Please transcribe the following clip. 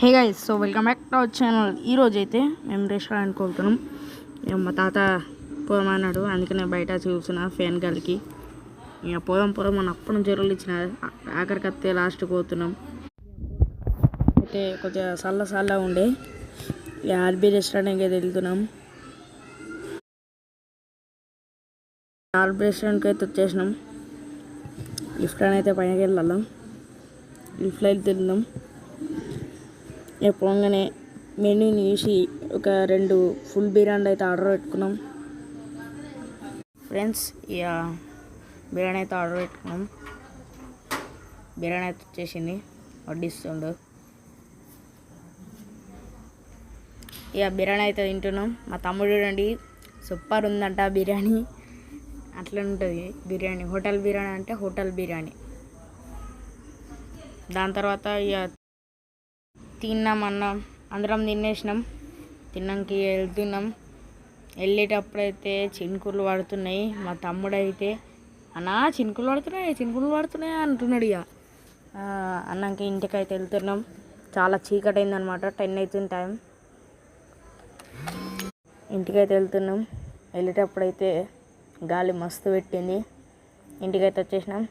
Hey guys, so welcome back to our channel. ఈరోజు అయితే మేము రెస్టారెంట్కి వెళ్తున్నాం. మా తాత పోదామన్నాడు, అందుకనే బయట చూస్తున్నా ఫ్యాన్ గాలికి. ఇక పోదాం మన అప్పుడు జరువులు ఇచ్చిన ఆఖరికి వస్తే లాస్ట్కి పోతున్నాం. అయితే కొంచెం చల్ల ఉండే ఇక ఆర్బీ రెస్టారెంట్కి అయితే వెళ్తున్నాం. ఆర్బీ రెస్టారెంట్కి అయితే వచ్చేసినాం. లిఫ్ట్ అని అయితే పైనకి వెళ్ళాం. లిఫ్ట్లో అయితే వెళ్దాం. పోగానే మెనూని చూసి ఒక 2 ఫుల్ బిర్యానీ అయితే ఆర్డర్ పెట్టుకున్నాం ఫ్రెండ్స్. ఇక బిర్యానీ అయితే ఆర్డర్ పెట్టుకున్నాం. బిర్యానీ అయితే వచ్చేసింది, వడ్డిస్తుండు. ఇక బిర్యానీ అయితే తింటున్నాం. మా తమ్ముడు చూడండి, సూపర్ ఉందంట బిర్యానీ. అట్లా ఉంటుంది బిర్యానీ. హోటల్ బిర్యానీ అంటే హోటల్ బిర్యానీ. దాని తర్వాత ఇక తిన్నామన్నాం, అందరం తినేసినాం. తిన్నాక వెళ్తున్నాం. వెళ్ళేటప్పుడైతే చినుకులు పడుతున్నాయి. మా తమ్ముడు అయితే అన్నా చినుకులు పడుతున్నాయి అంటున్నాడు. ఇక అన్నాక ఇంటికైతే వెళ్తున్నాం. చాలా చీకటి అయిందనమాట. 10 అవుతుంది టైం. ఇంటికైతే వెళ్తున్నాం. వెళ్ళేటప్పుడైతే గాలి మస్తు పెట్టింది. ఇంటికైతే వచ్చేసినాం.